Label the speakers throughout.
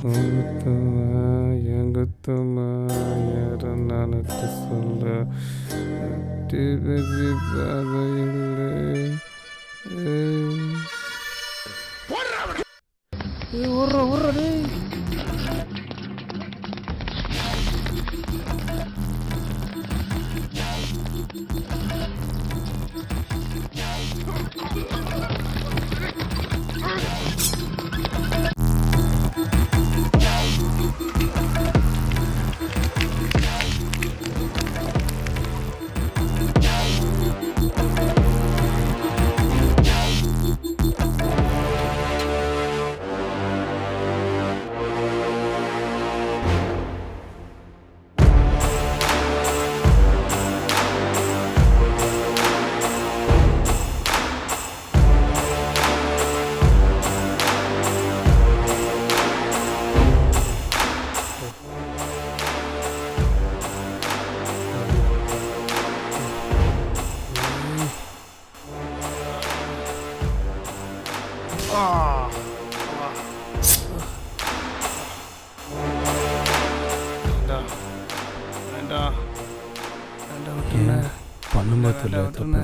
Speaker 1: உங்குத்தமா எங்குத்தமா யார நினைச்சு சொல்ல பாதையில்லை. பண்ண மாட்டேன்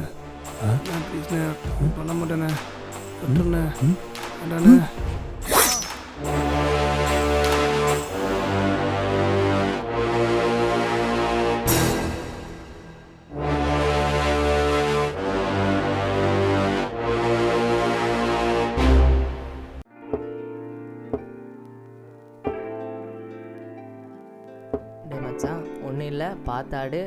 Speaker 1: பண்ண மாட்டேண்ணே விட்டுருண்ணே வேண்டாண்ணே.
Speaker 2: டே மச்சான், ஒன்றும் இல்லை, பார்த்தாடு,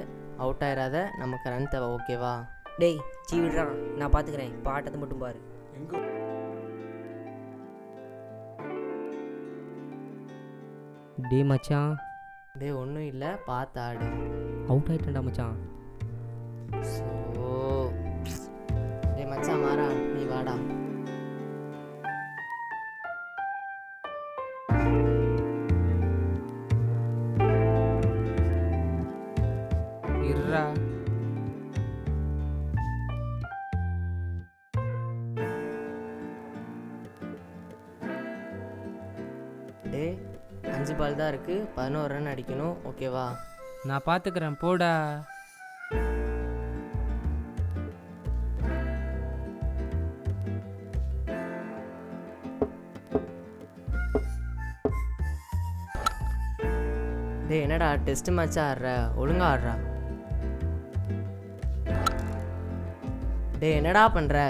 Speaker 2: அவுட் ஆயிடாத, நமக்கு ரன் தேவை, ஓகேவா?
Speaker 3: டேய் சீ விடுறா, நான் பார்த்துக்கிறேன், இப்போ ஆட்டத்தை மட்டும் பாரு.
Speaker 4: டே மச்சான்,
Speaker 2: டே ஒன்றும் இல்லை, பார்த்தாடு.
Speaker 4: அவுட் ஆயிட்டேன்டா மச்சான்.
Speaker 2: ஸோ டே மச்சான் மாறா, நீ வாடா.
Speaker 4: இருடா.
Speaker 2: டே 5 பால் தான் இருக்குது, 11 ரன் அடிக்கணும், ஓகேவா?
Speaker 4: நான் பார்த்துக்கிறேன், போடா.
Speaker 2: டே என்னடா டெஸ்ட் மேட்ச் ஆடுற, ஒழுங்கா ஆடுறா. டே என்னடா பண்ற?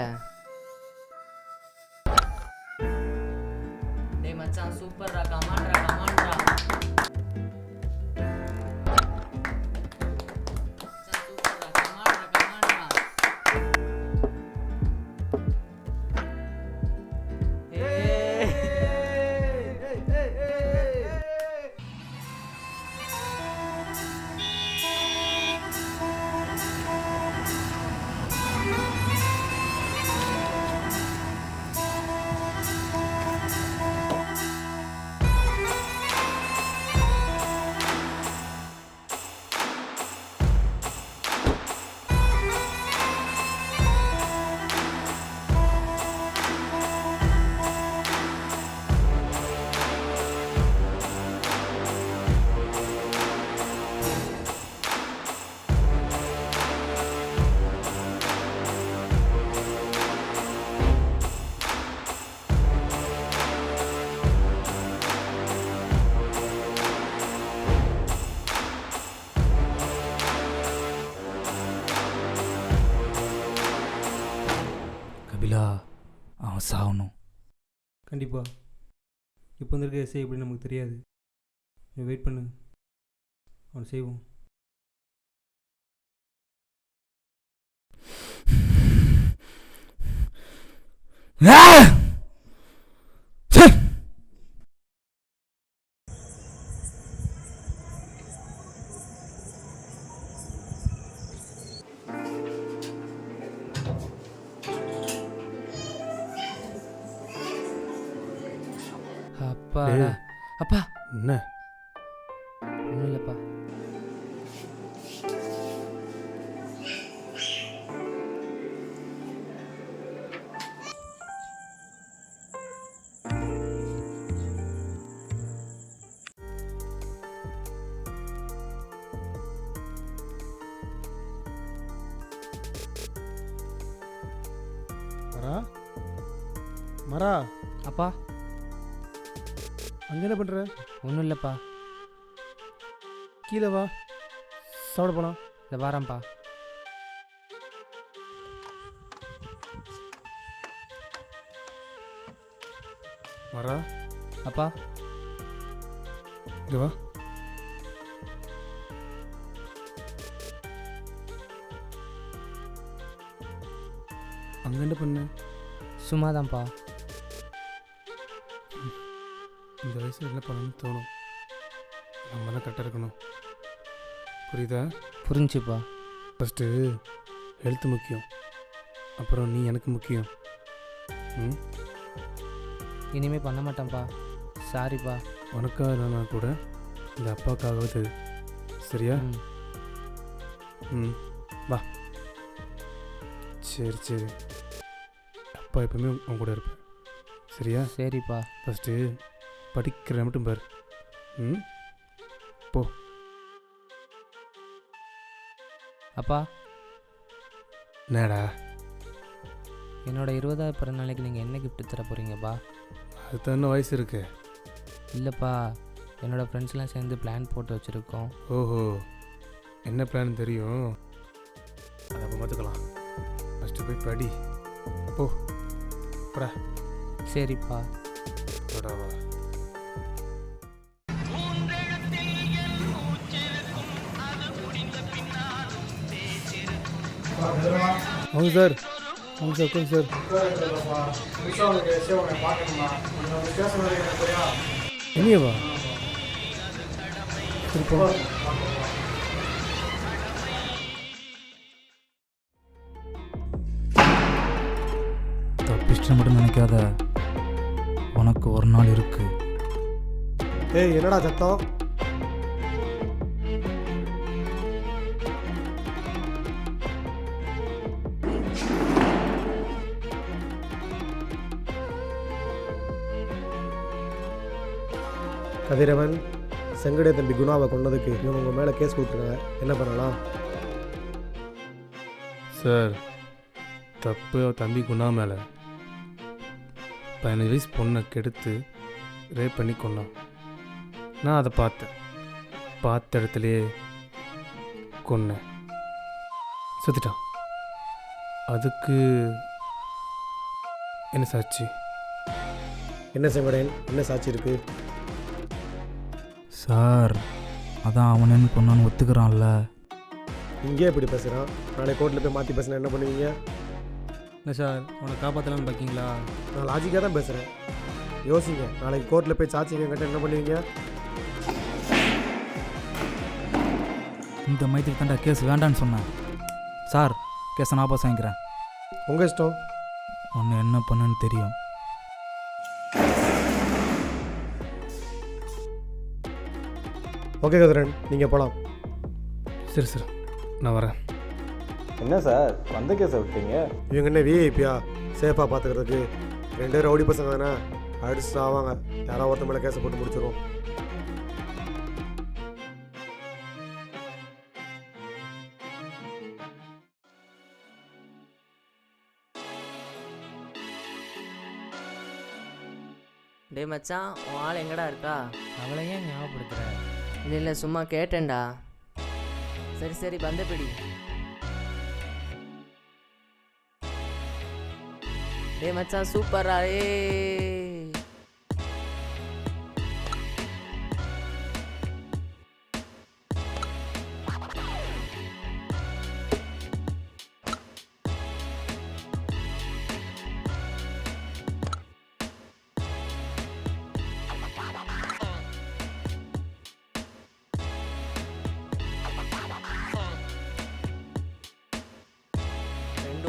Speaker 2: டே மச்சான் சூப்பர்ரா, கமான்டா கமான்டா. மச்சான் சூப்பர்ரா, கமான்டா கமான்டா.
Speaker 1: கபிலா, அவன் சாகணும்.
Speaker 5: கண்டிப்பாக. இப்போ வந்திருக்க எஸ்ஐ எப்படின்னு நமக்கு தெரியாது. நீ வெயிட் பண்ணு, அவன் செய்வோம்.
Speaker 4: அப்பா
Speaker 1: டேய்.
Speaker 4: அப்பா,
Speaker 1: என்ன
Speaker 4: ஒன்றும் இல்லைப்பா.
Speaker 1: மரா மரா
Speaker 4: அப்பா
Speaker 1: அங்கே என்ன பண்ணுற?
Speaker 4: ஒன்றும் இல்லைப்பா.
Speaker 1: கீழே வா, சாப்பிட போகலாம்.
Speaker 4: இந்த வாரம்ப்பா.
Speaker 1: மரா
Speaker 4: அப்பா
Speaker 1: இங்கே வா. அங்கே என்ன பண்ண?
Speaker 4: சும்மாதான்ப்பா.
Speaker 1: இந்த வயசில் என்ன பண்ணணும்னு தோணும். நம்ம தான் கரெக்டாக இருக்கணும், புரியுதா?
Speaker 4: புரிஞ்சுப்பா.
Speaker 1: ஃபஸ்ட்டு ஹெல்த் முக்கியம், அப்புறம் நீ எனக்கு முக்கியம். ம்,
Speaker 4: இனிமேல் பண்ண மாட்டேன்ப்பா. சாரிப்பா.
Speaker 1: உனக்காக இல்லைனா கூட இந்த அப்பாவுக்காகவது. சரியா?
Speaker 4: ம்.
Speaker 1: ம், வா. சரி சரி, அப்பா எப்பவுமே உன் கூட இருப்பேன். சரியா?
Speaker 4: சரிப்பா.
Speaker 1: ஃபஸ்ட்டு படிக்கிற மட்டும் பாரு. ம், போ.
Speaker 4: அப்பா
Speaker 1: என்னடா?
Speaker 4: என்னோட 20வது பிறந்தநாளைக்கு நீங்கள் என்ன gift தர போகிறீங்கப்பா?
Speaker 1: அது தானே வயசு இருக்கு.
Speaker 4: இல்லைப்பா, என்னோடய ஃப்ரெண்ட்ஸ்லாம் சேர்ந்து பிளான் போட்டு வச்சுருக்கோம்.
Speaker 1: ஓஹோ, என்ன பிளான் தெரியும்? அதை அப்போ பார்த்துக்கலாம். ஃபஸ்ட்டு போய் படி. போ படா.
Speaker 4: சரிப்பா.
Speaker 1: படாவா. வாங்க சார், வாங்க சார், உட்காந்து சார். என்னையவா? சரி போ. தப்பிச்சு மட்டும் நினைக்காத, உனக்கு ஒரு நாள் இருக்கு.
Speaker 6: ஏய் என்னடா சத்தம்? கதிரவன், செங்கடைய தம்பி குணாவை கொண்டதுக்கு இவங்க உங்கள் மேலே கேஸ் கொடுத்துருக்காங்க. என்ன பண்ணலாம்?
Speaker 1: சார், தப்பு தம்பி குணா மேலே. 15 வயசு பொண்ணை கெடுத்து ரேப் பண்ணி கொண்டான். நான் அதை பார்த்தேன், பார்த்த இடத்துலையே கொன்னேன். செத்துட்டான். அதுக்கு என்ன சாட்சி?
Speaker 6: என்ன செங்கடையன், என்ன சாட்சி இருக்கு?
Speaker 1: சார், அதான் அவனன்னு கொண்டான்னு ஒத்துக்கிறான்ல.
Speaker 6: இங்கேயே இப்படி பேசுகிறான், நாளைக்கு கோர்ட்டில் போய் மாற்றி பேசினா என்ன பண்ணுவீங்க?
Speaker 5: என்ன சார், அவனை காப்பாற்றலான்னு பார்க்கீங்களா?
Speaker 6: நான் லாஜிக்காக தான் பேசுகிறேன். யோசிங்க, நாளைக்கு கோர்ட்டில் போய் சாட்சிங்க கேட்டால் என்ன பண்ணுவீங்க?
Speaker 1: இந்த மையத்துக்கு தாண்டா கேஸ் வேண்டான்னு சொன்னேன். சார், கேஸை நான் பாஸ் வாங்கிக்கிறேன்.
Speaker 6: உங்கள் இஷ்டம்.
Speaker 1: ஒன்று என்ன பண்ணுன்னு தெரியும்.
Speaker 6: ஓகே கதிரன், நீங்கள் போகலாம்.
Speaker 1: சரி சரி, நான் வரேன்.
Speaker 7: என்ன சார் வந்த கேஸை விட்டீங்க?
Speaker 6: இவங்க என்ன விஐபியா சேஃபாக பார்த்துக்கிறதுக்கு? 2 ரவுடி பசங்க தானே, அடிச்சு ஆவாங்க. யாராவது ஒருத்த மேலே கேஸை போட்டு முடிச்சிடும்.
Speaker 2: டே மச்சான், உன் ஆள் எங்கடா இருக்கா?
Speaker 4: அவளை ஏன் ஞாபகப்படுத்துகிற?
Speaker 2: இல்லை இல்லை, சும்மா கேட்டேன்டா. சரி சரி, பந்த பிடி. டே மச்சான், சூப்பரா. ஏ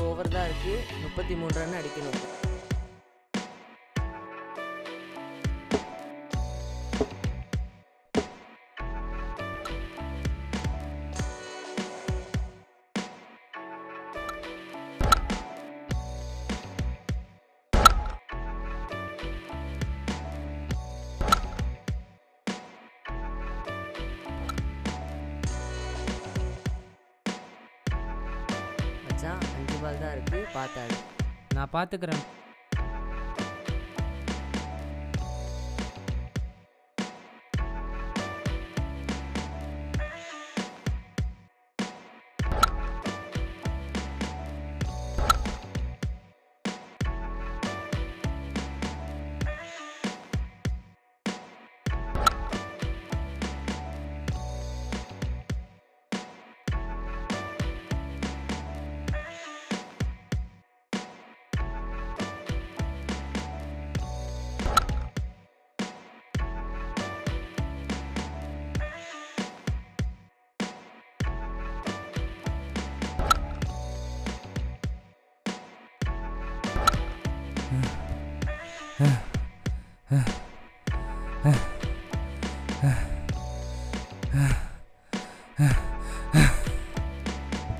Speaker 2: ஓவர் தான் இருக்கு, 33 ரன் அடிக்கணும். மச்சான் 5 பால் தான் இருக்கு, பார்த்தாரு.
Speaker 4: நான் பார்த்துக்கிறேன்.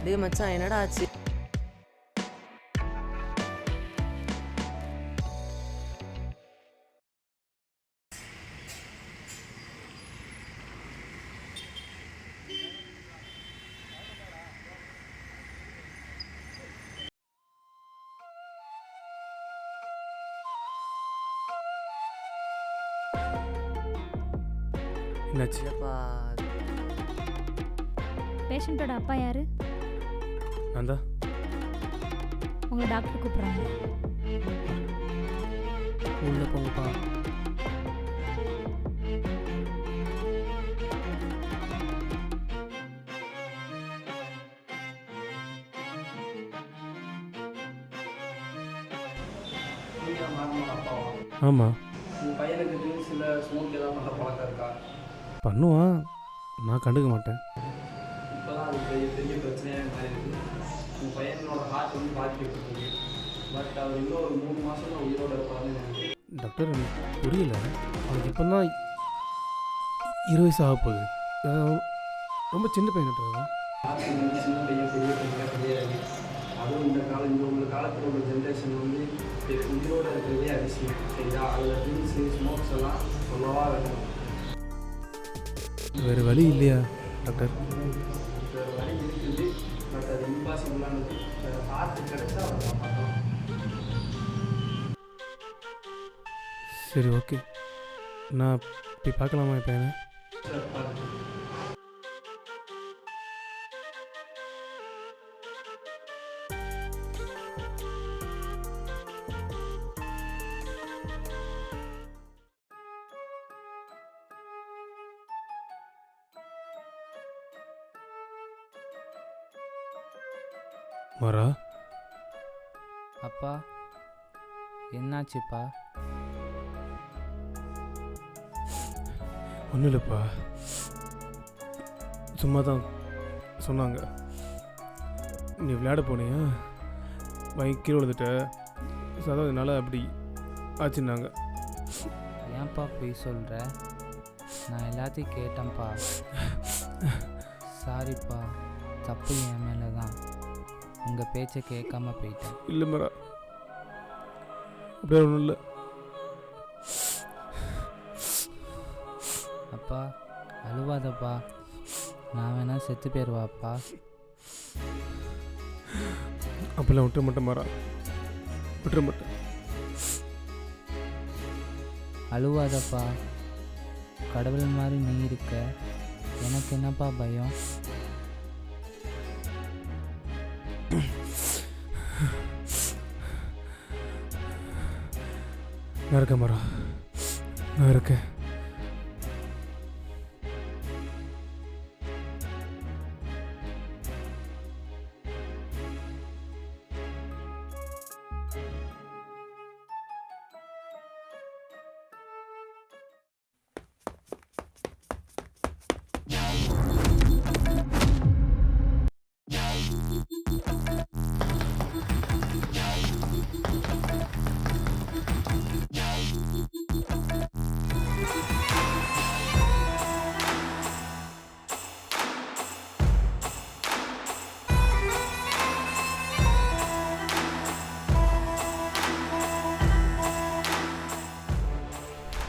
Speaker 2: டேய் மச்சான், என்னடா ஆச்சு?
Speaker 1: என்னாச்சு?
Speaker 2: இல்லைப்பா,
Speaker 8: பேஷண்ட்டோட அப்பா யாரு?
Speaker 1: நான் தான்.
Speaker 8: உங்களை டாக்டர் கூப்பிட்றாங்க.
Speaker 2: உள்ள போங்கப்பா.
Speaker 1: ஆமாம்,
Speaker 9: உங்கள் பையனுக்கு ட்ரிங்க்ஸ் இல்லை ஸ்மோக் ஏதாவது பண்ணுற பழக்கம் இருக்கா?
Speaker 1: பண்ணுவான், நான் கண்டுக்க மாட்டேன்.
Speaker 9: இப்போ தான் அது பெரிய பெரிய பிரச்சனையாக மாறி இருக்குது. உங்கள் பையனோட ஹார்ட் வந்து பாதிக்கப்பட்டிருக்கு. பட் அவர் இன்னும் ஒரு 3 மாதம் தான் உயிரோட இருப்பாருன்னு நினைக்கிறேன்.
Speaker 1: டாக்டர், எனக்கு புரியல. அவனுக்கு இப்போ தான் 20 வயசு ஆக போகுது. ரொம்ப சின்ன பையன் டாக்டர்.
Speaker 9: ஹார்ட் வந்து சின்ன பையன் பெரிய பையன் கிடையாது. அதுவும் இந்த உள்ள காலத்தில் உள்ள ஜென்ரேஷன் வந்து உயிரோட இருக்கிறதே அதிசயம். சரிங்களா? அதில் ட்ரிங்க்ஸு ஸ்மோக்ஸ் எல்லாம் சொல்லவா வேணும்.
Speaker 1: வேறு வழி இல்லையா டாக்டர்?
Speaker 9: வேறு வழி இருக்குது, பட் அது இம்பாசிபிளானது. ஹார்ட் கிடைச்சா அவர் காப்பாற்றலாம்.
Speaker 1: சரி, ஓகே. நான் போய் பார்க்கலாமா என் பையனை?
Speaker 9: சார் பார்த்து
Speaker 1: வரா.
Speaker 4: அப்பா, என்னாச்சுப்பா?
Speaker 1: ஒன்றும் இல்லைப்பா, சும்மா தான் சொன்னாங்க. நீ விளையாட போனியா, கீழே விழுந்துட்ட, அதான் அதனால அப்படி ஆச்சுன்னாங்க.
Speaker 4: ஏன்ப்பா போய் சொல்கிற? நான் எல்லாத்தையும் கேட்டேன்ப்பா. சாரிப்பா, தப்பு என் மேலே தான். உங்கள் பேச்சை கேட்காம போயிட்டேன்.
Speaker 1: இல்லை மரா, அப்படியே ஒன்றும் இல்லை.
Speaker 4: அப்பா, அழுவாதப்பா. நான் வேணா செத்து போயிடுவாப்பா.
Speaker 1: அப்பெல்லாம் விட்டுற மாட்டேன் மரா, விட்டுற மாட்டேன்.
Speaker 4: அழுவாதப்பா. கடவுள் மாதிரி நீ இருக்க, எனக்கு என்னப்பா பயம்?
Speaker 1: நான் இருக்கேன் மரா, நான் இருக்கேன்.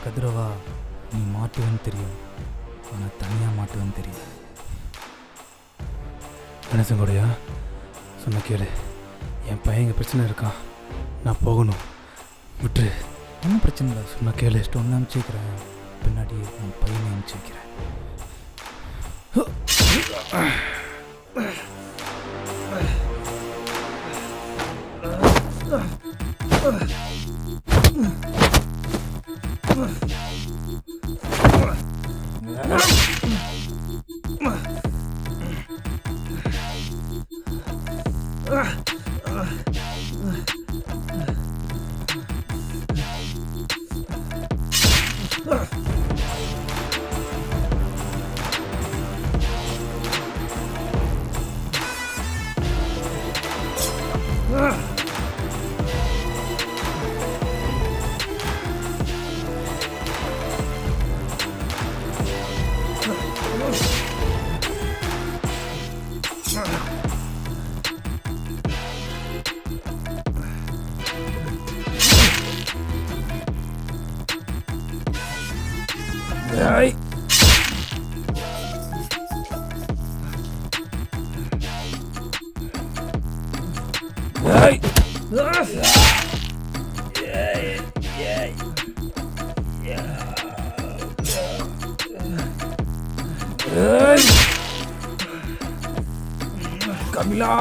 Speaker 10: கதிரவா, நீ மாட்டுவேன்னு தெரியும், ஆனால் தனியாக மாட்டுவேன்னு தெரியும்.
Speaker 1: கணேசன் கூடயா? சொன்ன கேளு, என் பையன் பிரச்சனை இருக்கான், நான் போகணும். விட்டுரு.
Speaker 10: ஒன்றும் பிரச்சனை இல்லை.
Speaker 1: சொன்னா கேளு.
Speaker 10: ஒன்று அனுப்பிச்சி வைக்கிறேன். பின்னாடி உன் பையனை அனுப்பிச்சி வைக்கிறேன்.
Speaker 1: கபிலா.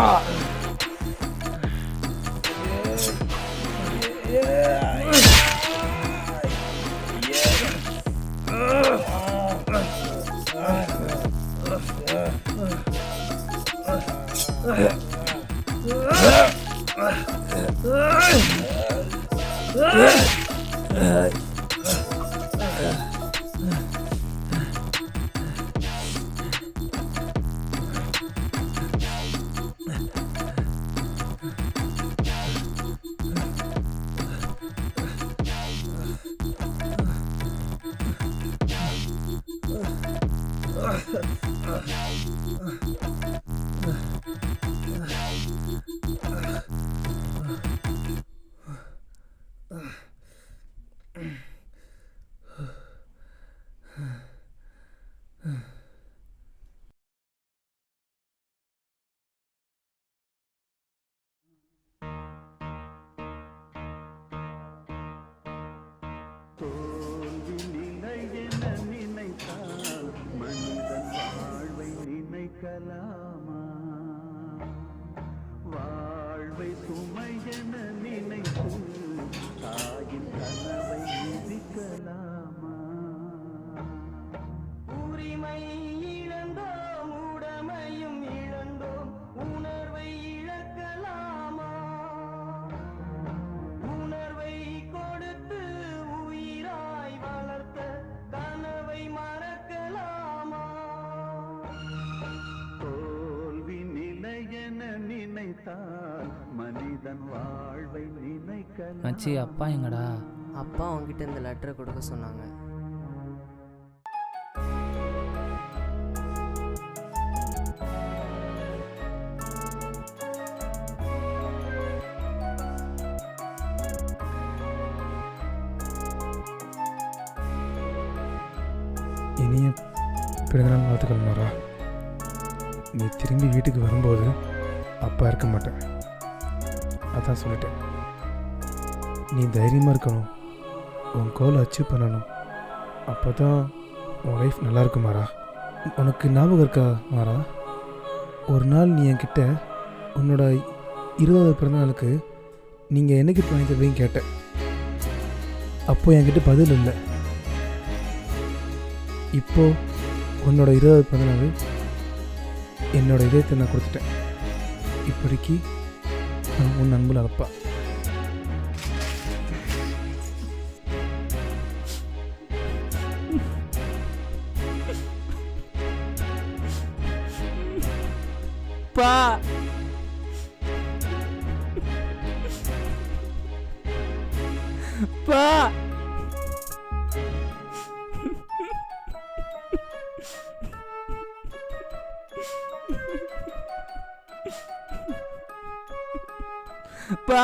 Speaker 4: மச்சி அப்பா எங்கடா?
Speaker 2: அப்பா அவங்ககிட்ட இந்த லெட்டரை கொடுக்க சொன்னாங்க.
Speaker 1: இனிய பிறந்தநாள் வாழ்த்துக்கள் மாறா. நீ திரும்பி வீட்டுக்கு வரும்போது அப்பா இருக்க மாட்டேன், அதான் சொல்லிட்டேன். நீ தைரியமாக இருக்கணும், உன் கோலை அச்சீவ் பண்ணணும். அப்போ தான் உன் லைஃப் நல்லா இருக்கும் மாறா. உனக்கு ஞாபகம் இருக்கா மாறா? ஒரு நாள் நீ என்கிட்ட உன்னோட 20வது பிறந்தநாளுக்கு நீங்கள் என்ன கிஃப்ட் வாங்கி தருவீங்கன்னு கேட்டேன். அப்போது என்கிட்ட பதில் இல்லை. இப்போது உன்னோட 20வது பிறந்தநாள் என்னோட இதயத்தை நான் கொடுத்துட்டேன். இப்போதைக்கு நான் உன் அன்புல அப்பா.
Speaker 4: பா பா பா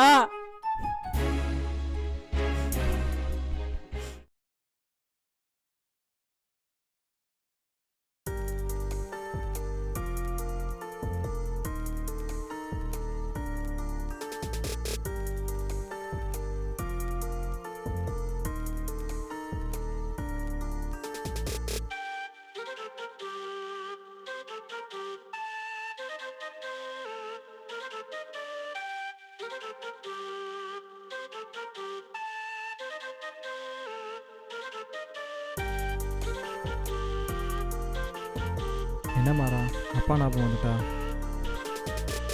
Speaker 11: என்ன மாறா அப்பா ஞாபகம் வந்துட்டா?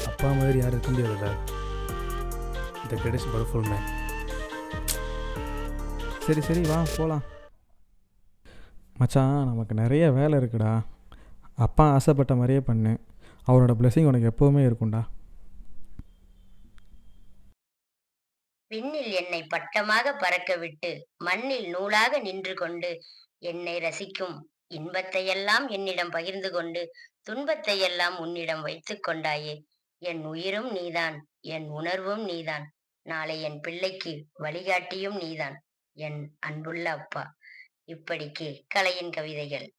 Speaker 1: அப்பா மாதிரி யாரும் இருக்க முடியாதுல்ல. The greatest powerful man.
Speaker 11: சரி சரி வா போகலாம். மச்சான் நமக்கு நிறைய வேலை இருக்குடா. அப்பா ஆசைப்பட்ட மாதிரியே பண்ணு. அவரோட blessing உனக்கு எப்போவுமே இருக்கும்டா.
Speaker 12: விண்ணில் என்னை பட்டமாக பறக்க விட்டு மண்ணில் நூலாக நின்று கொண்டு என்னை ரசிக்கும் இன்பத்தையெல்லாம் என்னிடம் பகிர்ந்து கொண்டு துன்பத்தையெல்லாம் உன்னிடம் வைத்துக் கொண்டாயே. என் உயிரும் நீதான், என் உணர்வும் நீதான், நாளை என் பிள்ளைக்கு வழிகாட்டியும் நீதான், என் அன்புள்ள அப்பா. இப்படிக்கு கலையின் கவிதைகள்.